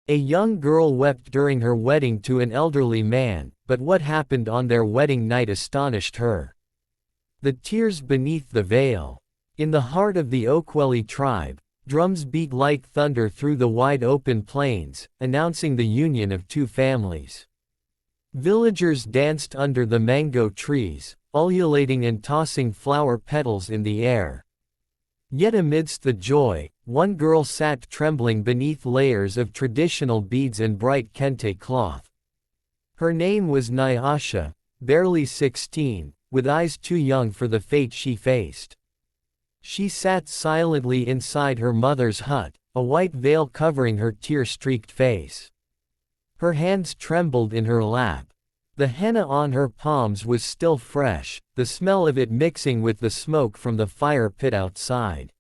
A young girl wept during her wedding to an elderly man, but what happened on their wedding night astonished her. The tears beneath the veil. In the heart of the Okweli tribe, drums beat like thunder through the wide-open plains, announcing the union of two families. Villagers danced under the mango trees, ululating and tossing flower petals in the air. Yet amidst the joy, one girl sat trembling beneath layers of traditional beads and bright kente cloth. Her name was Nyasha, barely 16, with eyes too young for the fate she faced. She sat silently inside her mother's hut, a white veil covering her tear-streaked face. Her hands trembled in her lap. The henna on her palms was still fresh, the smell of it mixing with the smoke from the fire pit outside.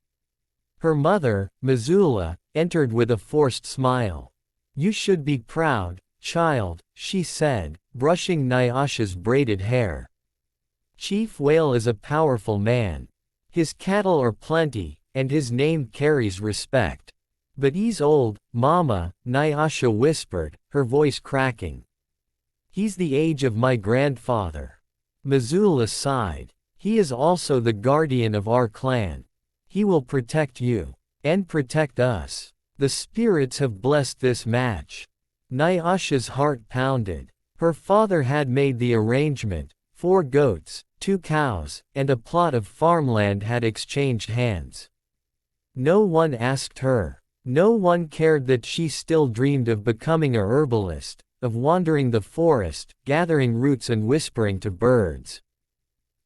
Her mother, Missoula, entered with a forced smile. "You should be proud, child," she said, brushing Nyasha's braided hair. "Chief Whale is a powerful man. His cattle are plenty, and his name carries respect. But he's old, Mama," Nyasha whispered, her voice cracking. "He's the age of my grandfather." Missoula sighed. "He is also the guardian of our clan. He will protect you. And protect us. The spirits have blessed this match." Nyasha's heart pounded. Her father had made the arrangement. 4 goats, 2 cows, and a plot of farmland had exchanged hands. No one asked her. No one cared that she still dreamed of becoming a herbalist, of wandering the forest, gathering roots and whispering to birds.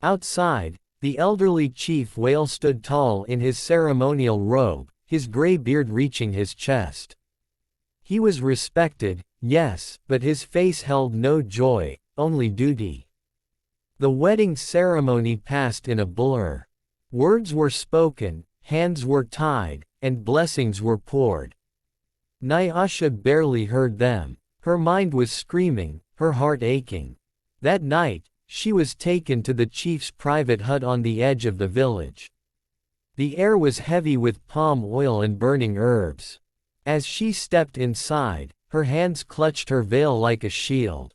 Outside, the elderly Chief Whale stood tall in his ceremonial robe, his gray beard reaching his chest. He was respected, yes, but his face held no joy, only duty. The wedding ceremony passed in a blur. Words were spoken, hands were tied, and blessings were poured. Nyasha barely heard them. Her mind was screaming, her heart aching. That night, she was taken to the chief's private hut on the edge of the village. The air was heavy with palm oil and burning herbs. As she stepped inside, her hands clutched her veil like a shield.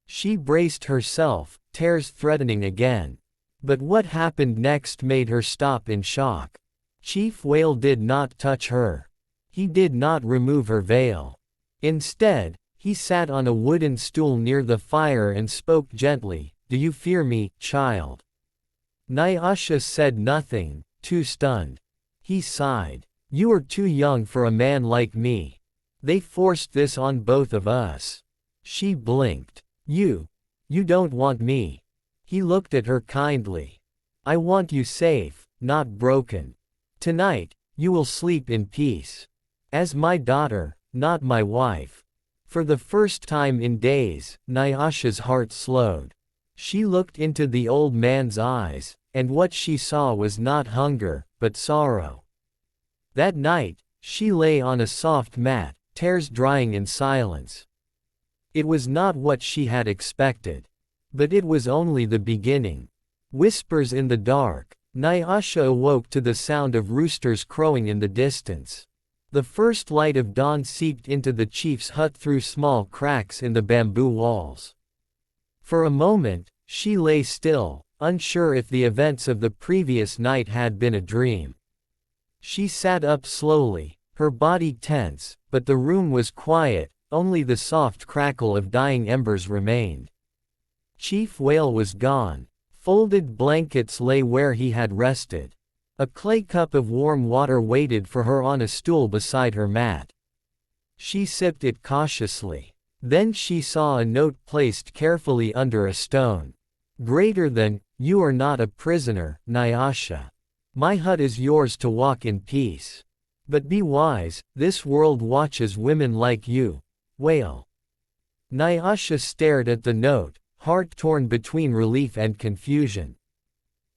She braced herself, tears threatening again. But what happened next made her stop in shock. Chief Whale did not touch her. He did not remove her veil. Instead, he sat on a wooden stool near the fire and spoke gently, "Do you fear me, child?" Nyasha said nothing, too stunned. He sighed. "You are too young for a man like me. They forced this on both of us." She blinked. You don't want me." He looked at her kindly. "I want you safe, not broken. Tonight, you will sleep in peace. As my daughter, not my wife." For the first time in days, Nyasha's heart slowed. She looked into the old man's eyes, and what she saw was not hunger, but sorrow. That night, she lay on a soft mat, tears drying in silence. It was not what she had expected. But it was only the beginning. Whispers in the dark. Nyasha awoke to the sound of roosters crowing in the distance. The first light of dawn seeped into the chief's hut through small cracks in the bamboo walls. For a moment, she lay still, unsure if the events of the previous night had been a dream. She sat up slowly, her body tense, but the room was quiet, only the soft crackle of dying embers remained. Chief Whale was gone. Folded blankets lay where he had rested. A clay cup of warm water waited for her on a stool beside her mat. She sipped it cautiously. Then she saw a note placed carefully under a stone. "Greater than, you are not a prisoner, Nyasha. My hut is yours to walk in peace. But be wise, this world watches women like you, Whale." Nyasha stared at the note, heart torn between relief and confusion.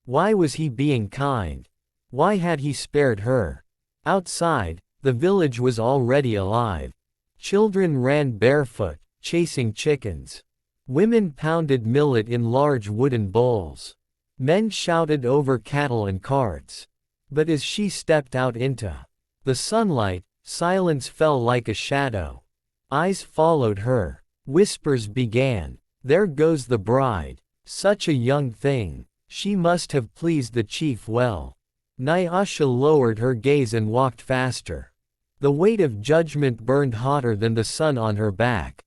Why was he being kind? Why had he spared her? Outside, the village was already alive. Children ran barefoot, chasing chickens. Women pounded millet in large wooden bowls. Men shouted over cattle and carts. But as she stepped out into the sunlight, silence fell like a shadow. Eyes followed her. Whispers began. There goes the bride. Such a young thing. She must have pleased the chief well. Nyasha lowered her gaze and walked faster. The weight of judgment burned hotter than the sun on her back.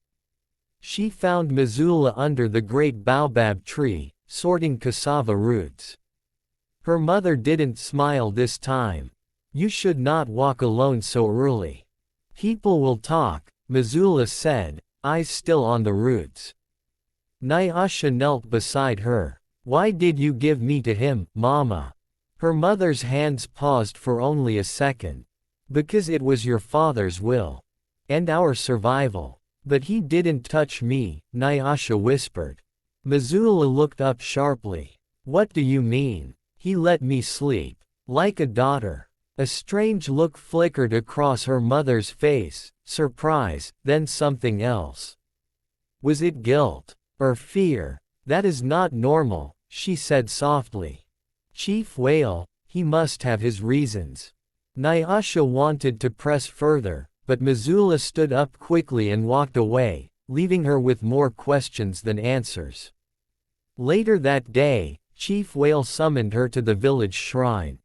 She found Missoula under the great baobab tree, sorting cassava roots. Her mother didn't smile this time. You should not walk alone so early. People will talk, Missoula said, eyes still on the roots. Nyasha knelt beside her. Why did you give me to him, Mama? Her mother's hands paused for only a second. Because it was your father's will. And our survival. But he didn't touch me, Nyasha whispered. Missoula looked up sharply. What do you mean? He let me sleep. Like a daughter. A strange look flickered across her mother's face, surprise, then something else. Was it guilt? Or fear? That is not normal, she said softly. Chief Whale, he must have his reasons. Nyasha wanted to press further, but Missoula stood up quickly and walked away, leaving her with more questions than answers. Later that day, Chief Whale summoned her to the village shrine.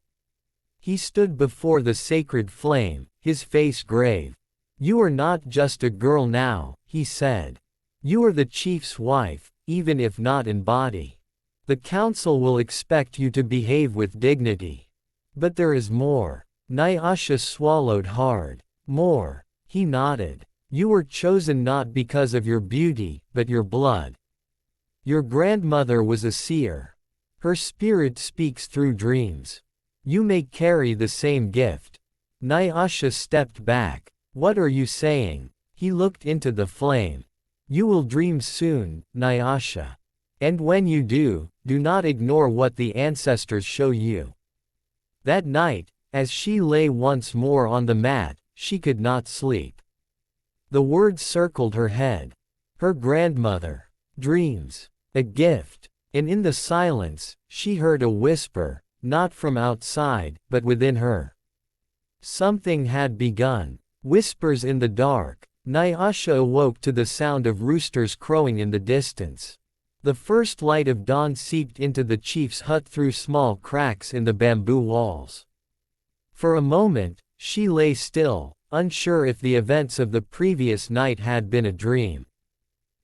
He stood before the sacred flame, his face grave. You are not just a girl now, he said. You are the chief's wife, even if not in body. The council will expect you to behave with dignity. But there is more. Nyasha swallowed hard. More. He nodded. You were chosen not because of your beauty, but your blood. Your grandmother was a seer. Her spirit speaks through dreams. You may carry the same gift. Nyasha stepped back. What are you saying? He looked into the flame. You will dream soon, Nyasha. And when you do not ignore what the ancestors show you. That night, as she lay once more on the mat, she could not sleep. The words circled her head. Her grandmother. Dreams. A gift. And in the silence, she heard a whisper, not from outside, but within her. Something had begun. Whispers in the dark. Nyasha awoke to the sound of roosters crowing in the distance. The first light of dawn seeped into the chief's hut through small cracks in the bamboo walls. For a moment, she lay still, unsure if the events of the previous night had been a dream.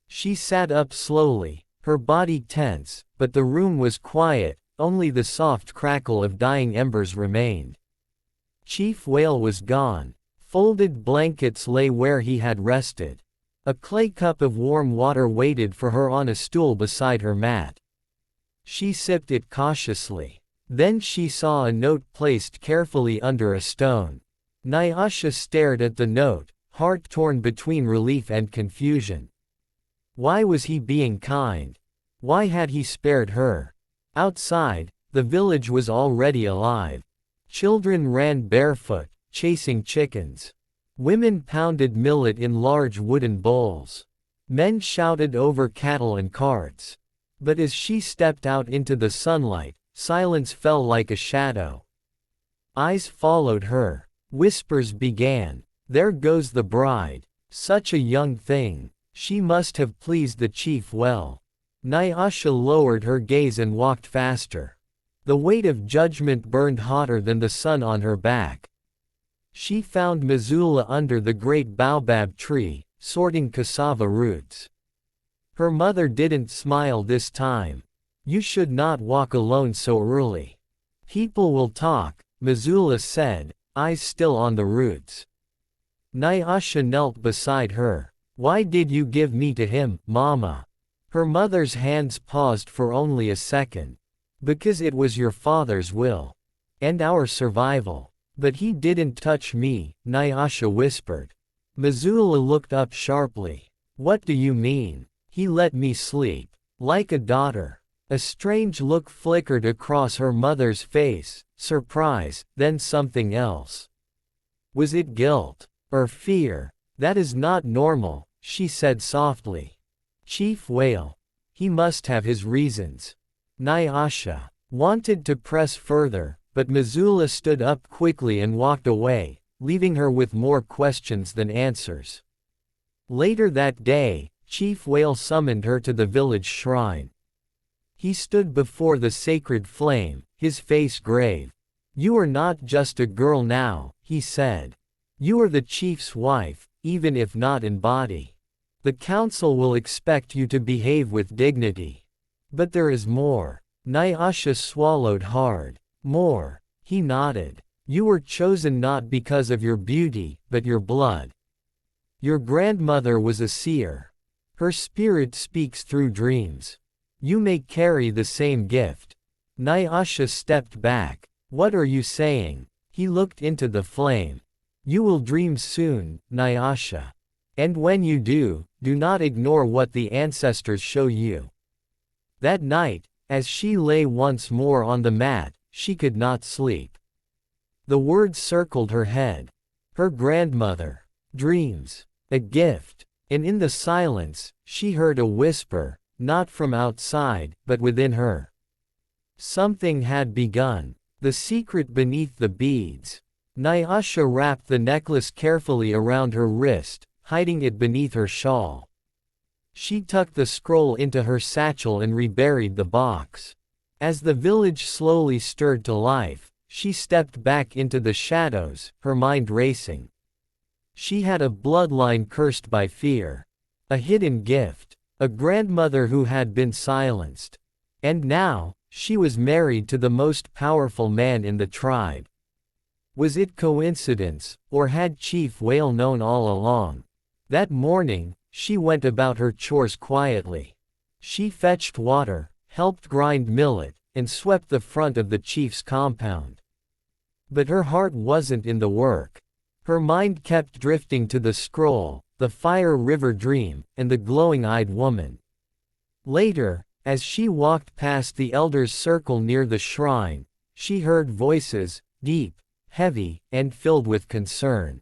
She sat up slowly, her body tense, but the room was quiet, only the soft crackle of dying embers remained. Chief Whale was gone. Folded blankets lay where he had rested. A clay cup of warm water waited for her on a stool beside her mat. She sipped it cautiously. Then she saw a note placed carefully under a stone. Nyasha stared at the note, heart torn between relief and confusion. Why was he being kind? Why had he spared her? Outside, the village was already alive. Children ran barefoot, chasing chickens. Women pounded millet in large wooden bowls. Men shouted over cattle and carts. But as she stepped out into the sunlight, silence fell like a shadow. Eyes followed her. Whispers began. There goes the bride. Such a young thing. She must have pleased the chief well. Nyasha lowered her gaze and walked faster. The weight of judgment burned hotter than the sun on her back. She found Missoula under the great baobab tree, sorting cassava roots. Her mother didn't smile this time. You should not walk alone so early. People will talk, Missoula said, eyes still on the roots. Nyasha knelt beside her. Why did you give me to him, Mama? Her mother's hands paused for only a second. Because it was your father's will. And our survival. But he didn't touch me, Nyasha whispered. Missoula looked up sharply. What do you mean? He let me sleep. Like a daughter. A strange look flickered across her mother's face, surprise, then something else. Was it guilt? Or fear? That is not normal, she said softly. Chief Whale. He must have his reasons. Nyasha wanted to press further, but Missoula stood up quickly and walked away, leaving her with more questions than answers. Later that day, Chief Whale summoned her to the village shrine. He stood before the sacred flame, his face grave. "You are not just a girl now," he said. "You are the chief's wife, even if not in body. The council will expect you to behave with dignity. But there is more." Nyasha swallowed hard. "More." He nodded. "You were chosen not because of your beauty, but your blood. Your grandmother was a seer. Her spirit speaks through dreams. You may carry the same gift." Nyasha stepped back. "What are you saying?" He looked into the flame. "You will dream soon, Nyasha. And when you do not ignore what the ancestors show you." That night, as she lay once more on the mat, she could not sleep. The words circled her head. Her grandmother. Dreams. A gift. And in the silence, she heard a whisper, not from outside, but within her. Something had begun. The secret beneath the beads. Nyasha wrapped the necklace carefully around her wrist, hiding it beneath her shawl. She tucked the scroll into her satchel and reburied the box. As the village slowly stirred to life, she stepped back into the shadows, her mind racing. She had a bloodline cursed by fear. A hidden gift. A grandmother who had been silenced. And now, she was married to the most powerful man in the tribe. Was it coincidence, or had Chief Whale known all along? That morning, she went about her chores quietly. She fetched water, helped grind millet, and swept the front of the chief's compound. But her heart wasn't in the work. Her mind kept drifting to the scroll, the Fire River dream, and the glowing-eyed woman. Later, as she walked past the elders' circle near the shrine, she heard voices, deep, heavy, and filled with concern.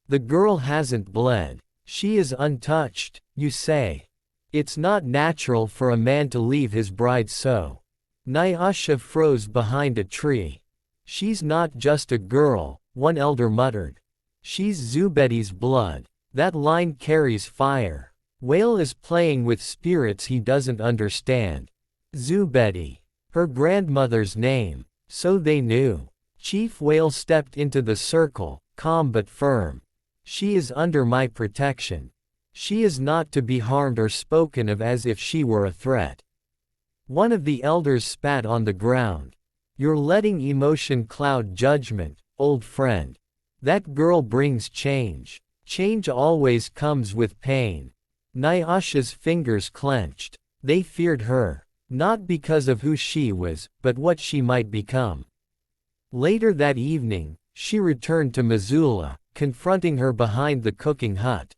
"The girl hasn't bled. She is untouched, you say. It's not natural for a man to leave his bride so." Nyasha froze behind a tree. "She's not just a girl," one elder muttered. "She's Zubedi's blood. That line carries fire. Whale is playing with spirits he doesn't understand." Zubedi. Her grandmother's name. So they knew. Chief Whale stepped into the circle, calm but firm. "She is under my protection. She is not to be harmed or spoken of as if she were a threat." One of the elders spat on the ground. "You're letting emotion cloud judgment, old friend. That girl brings change. Change always comes with pain." Nyasha's fingers clenched. They feared her. Not because of who she was, but what she might become. Later that evening, she returned to Missoula, confronting her behind the cooking hut.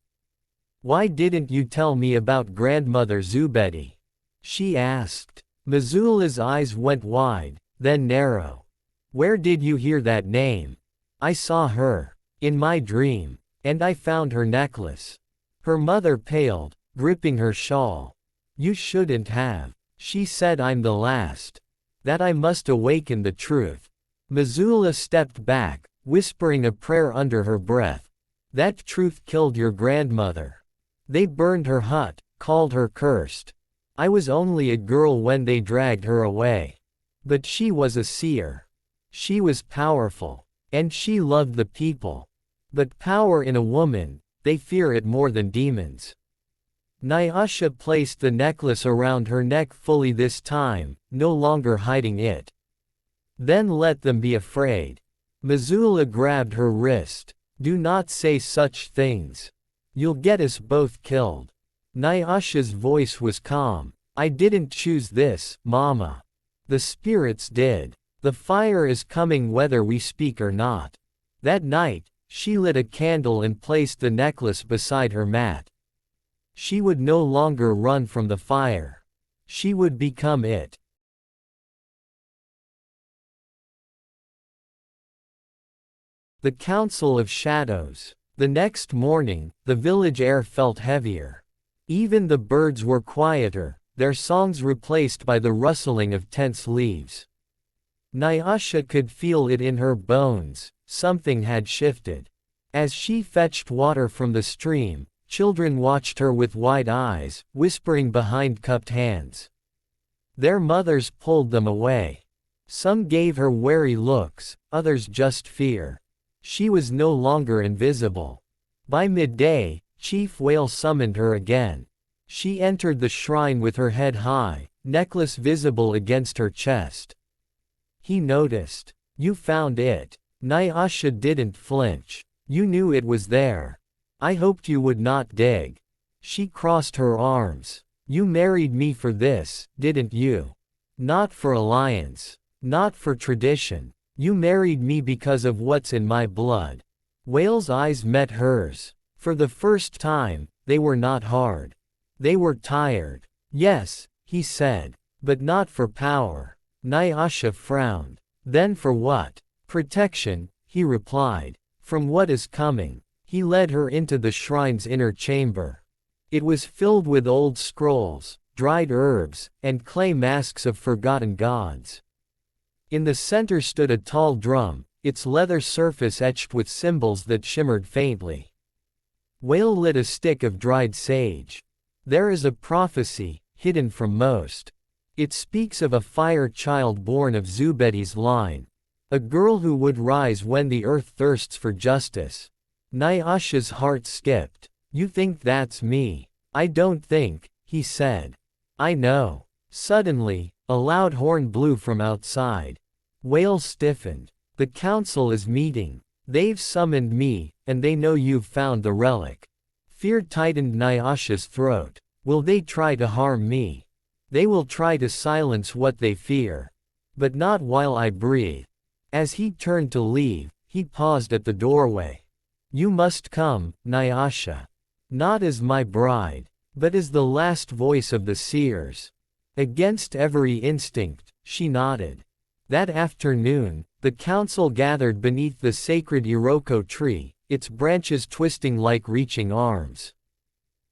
"Why didn't you tell me about grandmother Zubedi?" she asked. Missoula's eyes went wide, then narrow. "Where did you hear that name?" "I saw her. In my dream. And I found her necklace." Her mother paled, gripping her shawl. "You shouldn't have." She said. "I'm the last. That I must awaken the truth." Missoula stepped back, whispering a prayer under her breath. "That truth killed your grandmother. They burned her hut, called her cursed. I was only a girl when they dragged her away. But she was a seer. She was powerful. And she loved the people. But power in a woman, they fear it more than demons." Nyasha placed the necklace around her neck fully this time, no longer hiding it. "Then let them be afraid." Missoula grabbed her wrist. "Do not say such things. You'll get us both killed." Nyasha's voice was calm. "I didn't choose this, Mama. The spirits did. The fire is coming whether we speak or not." That night, she lit a candle and placed the necklace beside her mat. She would no longer run from the fire. She would become it. The Council of Shadows. The next morning, the village air felt heavier. Even the birds were quieter, their songs replaced by the rustling of tense leaves. Nyasha could feel it in her bones. Something had shifted. As she fetched water from the stream, Children watched her with wide eyes, whispering behind cupped hands. Their mothers pulled them away. Some gave her wary looks, others just fear. She was no longer invisible. By midday, Chief Whale summoned her again. She entered the shrine with her head high, necklace visible against her chest. He noticed. "You found it." Nyasha didn't flinch. "You knew it was there. I hoped you would not dig." She crossed her arms. "You married me for this, didn't you? Not for alliance. Not for tradition. You married me because of what's in my blood." Whale's eyes met hers. For the first time, they were not hard. They were tired. "Yes," he said. "But not for power." Nyasha frowned. "Then for what?" "Protection," he replied. "From what is coming." He led her into the shrine's inner chamber. It was filled with old scrolls, dried herbs, and clay masks of forgotten gods. In the center stood a tall drum, its leather surface etched with symbols that shimmered faintly. Whale lit a stick of dried sage. "There is a prophecy, hidden from most. It speaks of a fire child born of Zubedi's line. A girl who would rise when the earth thirsts for justice." Nyasha's heart skipped. "You think that's me?" "I don't think," he said. "I know." Suddenly, a loud horn blew from outside. Whale stiffened. "The council is meeting. They've summoned me, and they know you've found the relic." Fear tightened Nyasha's throat. "Will they try to harm me?" "They will try to silence what they fear. But not while I breathe." As he turned to leave, he paused at the doorway. "You must come, Nyasha. Not as my bride, but as the last voice of the seers." Against every instinct, she nodded. That afternoon, the council gathered beneath the sacred Iroko tree, its branches twisting like reaching arms.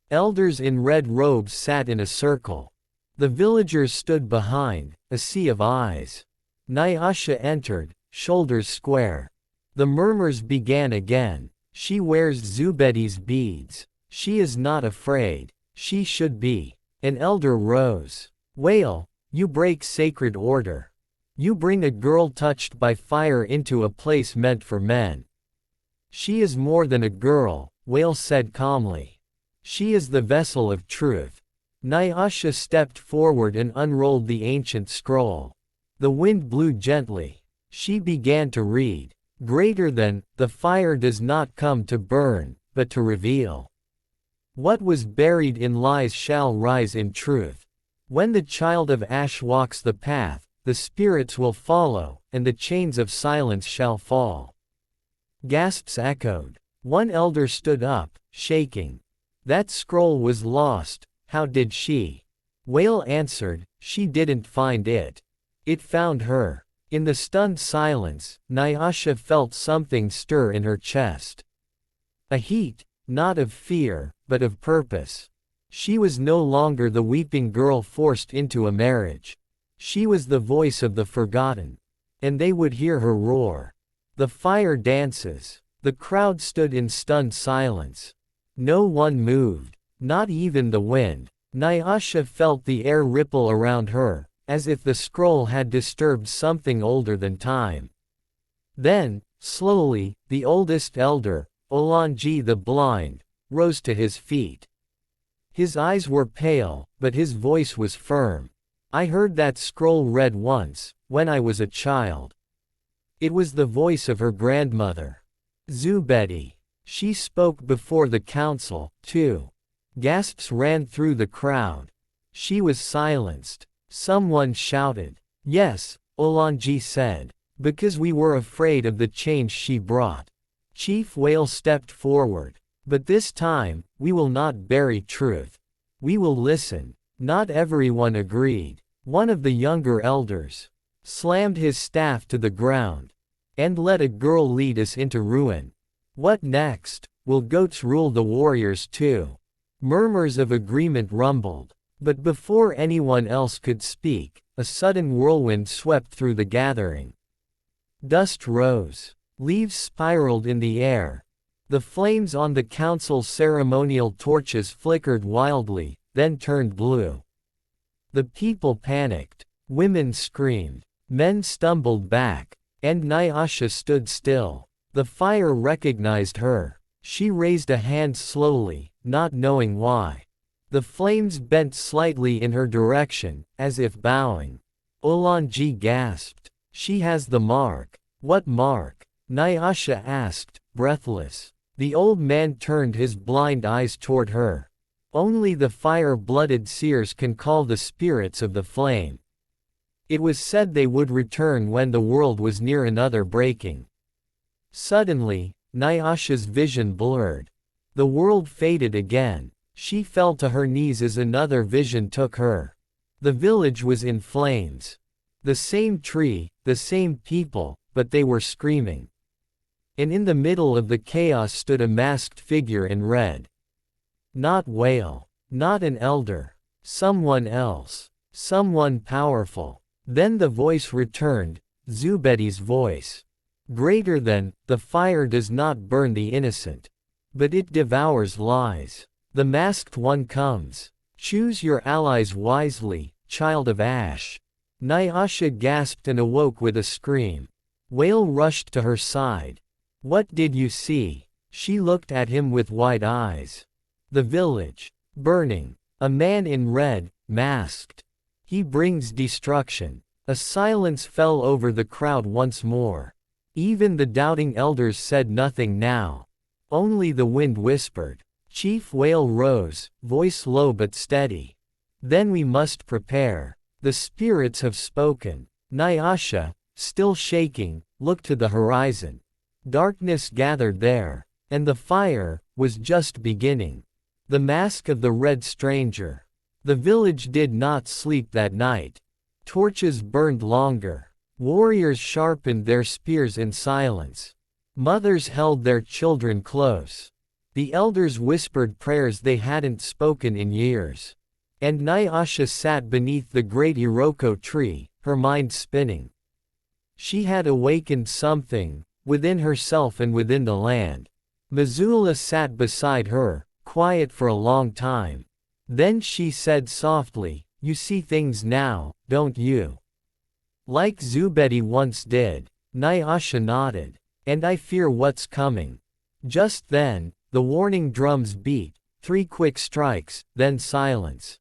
Elders in red robes sat in a circle. The villagers stood behind, a sea of eyes. Nyasha entered, shoulders square. The murmurs began again. "She wears Zubedi's beads. She is not afraid. She should be." An elder rose. "Whale, you break sacred order. You bring a girl touched by fire into a place meant for men." "She is more than a girl," Whale said calmly. "She is the vessel of truth." Nyasha stepped forward and unrolled the ancient scroll. The wind blew gently. She began to read. "Greater than, the fire does not come to burn, but to reveal. What was buried in lies shall rise in truth. When the child of ash walks the path, the spirits will follow, and the chains of silence shall fall." Gasps echoed. One elder stood up, shaking. "That scroll was lost, how did she?" Whale answered, "She didn't find it. It found her." In the stunned silence, Nyasha felt something stir in her chest. A heat, not of fear, but of purpose. She was no longer the weeping girl forced into a marriage. She was the voice of the forgotten. And they would hear her roar. The fire dances. The crowd stood in stunned silence. No one moved. Not even the wind. Nyasha felt the air ripple around her, as if the scroll had disturbed something older than time. Then, slowly, the oldest elder, Olanji the blind, rose to his feet. His eyes were pale, but his voice was firm. "I heard that scroll read once, when I was a child." It was the voice of her grandmother. Zubedi. She spoke before the council, too. Gasps ran through the crowd. She was silenced. Someone shouted. "Yes," Olanji said. "Because we were afraid of the change she brought." Chief Whale stepped forward. "But this time, we will not bury truth. We will listen." Not everyone agreed. One of the younger elders slammed his staff to the ground. "And let a girl lead us into ruin. What next? Will goats rule the warriors too?" Murmurs of agreement rumbled. But before anyone else could speak, a sudden whirlwind swept through the gathering. Dust rose. Leaves spiraled in the air. The flames on the council's ceremonial torches flickered wildly, then turned blue. The people panicked. Women screamed. Men stumbled back. And Nyasha stood still. The fire recognized her. She raised a hand slowly, not knowing why. The flames bent slightly in her direction, as if bowing. Olanji gasped. She has the mark. What mark? Nyasha asked, breathless. The old man turned his blind eyes toward her. Only the fire-blooded seers can call the spirits of the flame. It was said they would return when the world was near another breaking. Suddenly, Nyasha's vision blurred. The world faded again. She fell to her knees as another vision took her. The village was in flames. The same tree, the same people, but they were screaming. And in the middle of the chaos stood a masked figure in red. Not Whale. Not an elder. Someone else. Someone powerful. Then the voice returned, Zubedi's voice. Greater than, the fire does not burn the innocent. But it devours lies. The masked one comes. Choose your allies wisely, child of ash. Nyasha gasped and awoke with a scream. Whale rushed to her side. What did you see? She looked at him with wide eyes. The village. Burning. A man in red, masked. He brings destruction. A silence fell over the crowd once more. Even the doubting elders said nothing now. Only the wind whispered. Chief Whale rose, voice low but steady. Then we must prepare. The spirits have spoken. Nyasha, still shaking, looked to the horizon. Darkness gathered there. And the fire was just beginning. The mask of the red stranger. The village did not sleep that night. Torches burned longer. Warriors sharpened their spears in silence. Mothers held their children close. The elders whispered prayers they hadn't spoken in years. And Nyasha sat beneath the great Iroko tree, her mind spinning. She had awakened something, within herself and within the land. Missoula sat beside her, quiet for a long time. Then she said softly, you see things now, don't you? Like Zubedi once did. Nyasha nodded. And I fear what's coming. Just then, the warning drums beat, 3 quick strikes, then silence.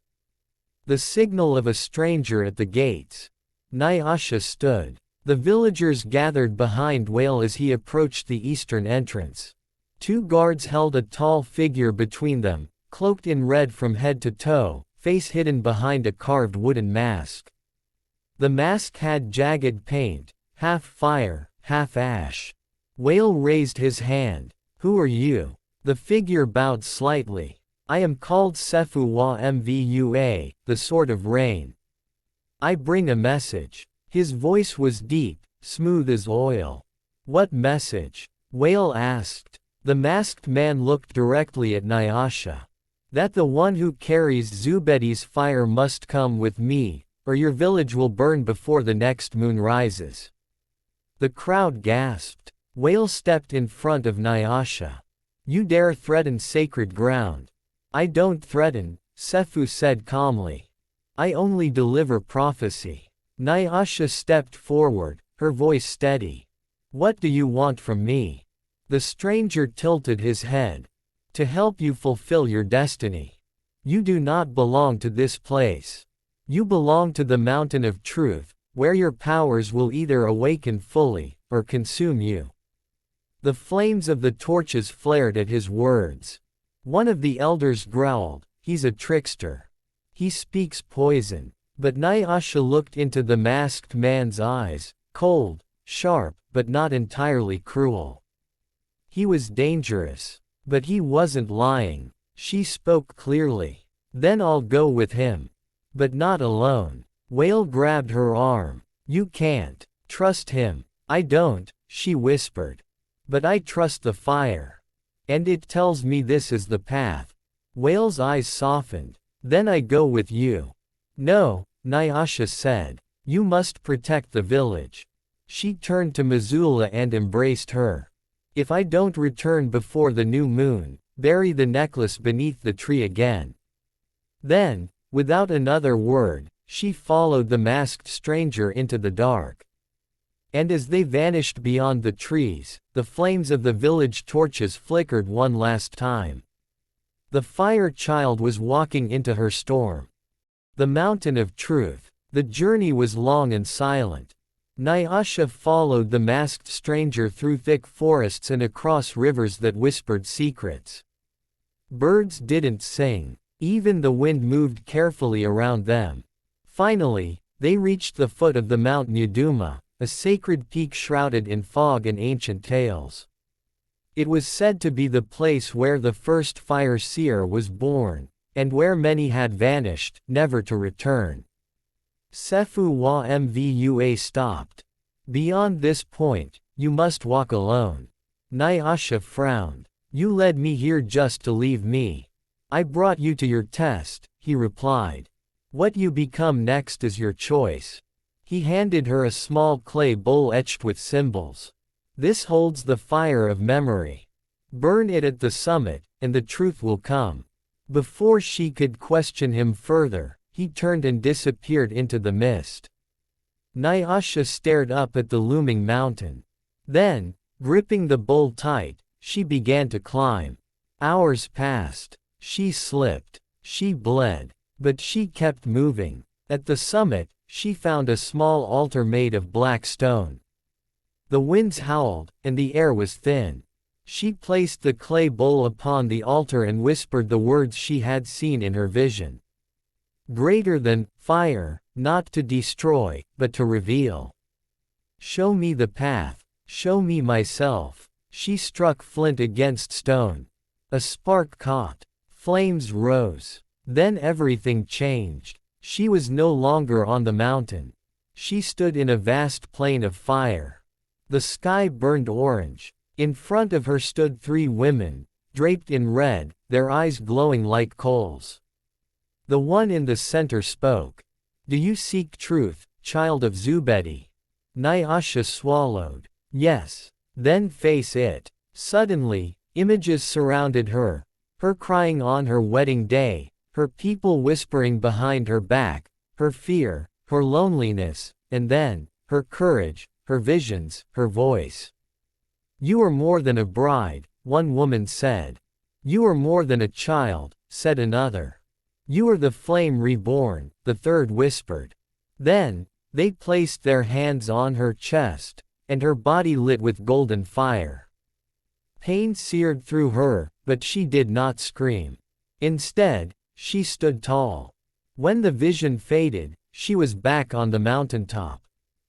The signal of a stranger at the gates. Nyasha stood. The villagers gathered behind Whale as he approached the eastern entrance. 2 guards held a tall figure between them, cloaked in red from head to toe, face hidden behind a carved wooden mask. The mask had jagged paint, half fire, half ash. Whale raised his hand. Who are you? The figure bowed slightly. I am called Sefu wa Mvua, the Sword of Rain. I bring a message. His voice was deep, smooth as oil. What message? Whale asked. The masked man looked directly at Nyasha. That the one who carries Zubedi's fire must come with me, or your village will burn before the next moon rises. The crowd gasped. Whale stepped in front of Nyasha. You dare threaten sacred ground. I don't threaten, Sefu said calmly. I only deliver prophecy. Nyasha stepped forward, her voice steady. What do you want from me? The stranger tilted his head. To help you fulfill your destiny. You do not belong to this place. You belong to the mountain of truth, where your powers will either awaken fully, or consume you. The flames of the torches flared at his words. One of the elders growled, he's a trickster. He speaks poison. But Nyasha looked into the masked man's eyes, cold, sharp, but not entirely cruel. He was dangerous. But he wasn't lying. She spoke clearly. Then I'll go with him. But not alone. Whale grabbed her arm. You can't. Trust him. I don't, she whispered. But I trust the fire. And it tells me this is the path. Whale's eyes softened. Then I go with you. No, Nyasha said. You must protect the village. She turned to Missoula and embraced her. If I don't return before the new moon, bury the necklace beneath the tree again." Then, without another word, she followed the masked stranger into the dark. And as they vanished beyond the trees, the flames of the village torches flickered one last time. The fire child was walking into her storm. The mountain of truth. The journey was long and silent. Nyasha followed the masked stranger through thick forests and across rivers that whispered secrets. Birds didn't sing. Even the wind moved carefully around them. Finally, they reached the foot of the Mount Nyaduma, a sacred peak shrouded in fog and ancient tales. It was said to be the place where the first fire seer was born, and where many had vanished, never to return. Sefu wa Mvua stopped. "Beyond this point, you must walk alone." Nyasha frowned. "You led me here just to leave me." "I brought you to your test," he replied. "What you become next is your choice." He handed her a small clay bowl etched with symbols. "This holds the fire of memory. Burn it at the summit, and the truth will come." Before she could question him further, he turned and disappeared into the mist. Nyasha stared up at the looming mountain. Then, gripping the bowl tight, she began to climb. Hours passed. She slipped. She bled. But she kept moving. At the summit, she found a small altar made of black stone. The winds howled, and the air was thin. She placed the clay bowl upon the altar and whispered the words she had seen in her vision. "Greater than fire, not to destroy, but to reveal. Show me the path, show me myself." She struck flint against stone. A spark caught. Flames rose. Then everything changed. She was no longer on the mountain. She stood in a vast plain of fire. The sky burned orange. In front of her stood 3 women, draped in red, their eyes glowing like coals. The one in the center spoke. "Do you seek truth, child of Zubedi?" Nyasha swallowed. "Yes." "Then face it." Suddenly, images surrounded her. Her crying on her wedding day, her people whispering behind her back, her fear, her loneliness, and then, her courage, her visions, her voice. "You are more than a bride," one woman said. "You are more than a child," said another. "You are the flame reborn," the third whispered. Then, they placed their hands on her chest, and her body lit with golden fire. Pain seared through her, but she did not scream. Instead, she stood tall. When the vision faded, she was back on the mountaintop.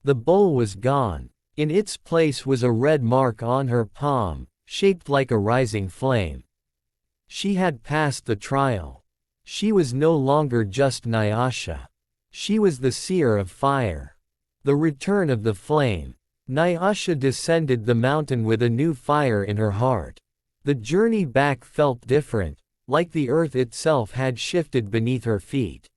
The bowl was gone. In its place was a red mark on her palm, shaped like a rising flame. She had passed the trial. She was no longer just Nyasha. She was the seer of fire. The return of the flame. Nyasha descended the mountain with a new fire in her heart. The journey back felt different, like the earth itself had shifted beneath her feet.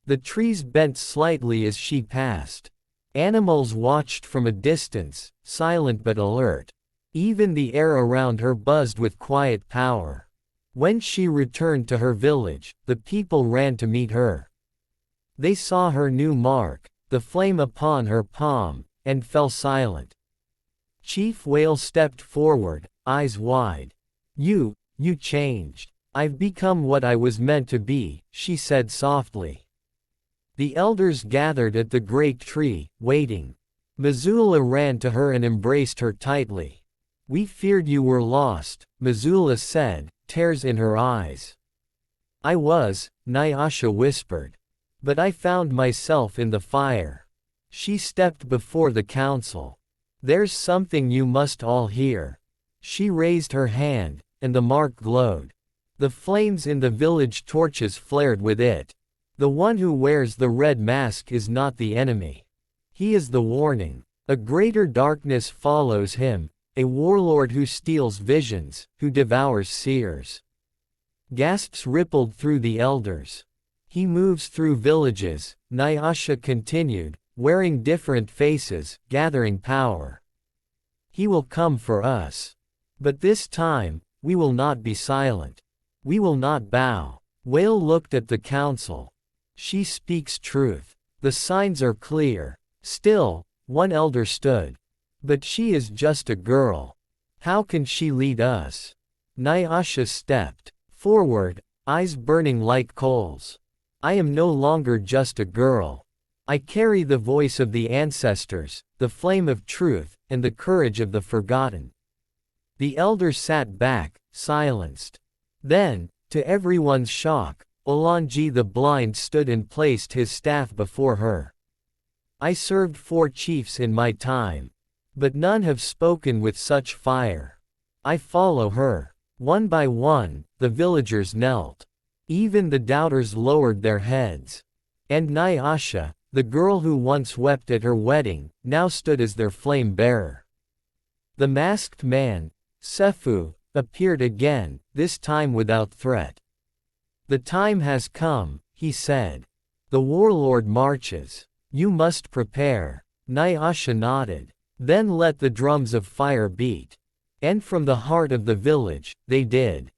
The trees bent slightly as she passed. Animals watched from a distance, silent but alert. Even the air around her buzzed with quiet power. When she returned to her village, the people ran to meet her. They saw her new mark, the flame upon her palm, and fell silent. Chief Whale stepped forward, eyes wide. You changed. I've become what I was meant to be," she said softly. The elders gathered at the great tree, waiting. Missoula ran to her and embraced her tightly. "We feared you were lost," Missoula said, tears in her eyes. "I was," Nyasha whispered. "But I found myself in the fire." She stepped before the council. "There's something you must all hear." She raised her hand, and the mark glowed. The flames in the village torches flared with it. "The one who wears the red mask is not the enemy. He is the warning. A greater darkness follows him, a warlord who steals visions, who devours seers." Gasps rippled through the elders. "He moves through villages," Nyasha continued, wearing different faces, gathering power. "He will come for us." But this time, we will not be silent. We will not bow. Whale looked at the council. She speaks truth. The signs are clear. Still, one elder stood. But she is just a girl. How can she lead us? Nyasha stepped forward, eyes burning like coals. I am no longer just a girl. I carry the voice of the ancestors, the flame of truth, and the courage of the forgotten. The elder sat back, silenced. Then, to everyone's shock, Olanji the blind stood and placed his staff before her. I served 4 chiefs in my time. But none have spoken with such fire. I follow her. One by one, the villagers knelt. Even the doubters lowered their heads. And Nyasha, the girl who once wept at her wedding, now stood as their flame bearer. The masked man, Sefu, appeared again, this time without threat. The time has come, he said. The warlord marches. You must prepare. Nyasha nodded. Then let the drums of fire beat. And from the heart of the village, they did.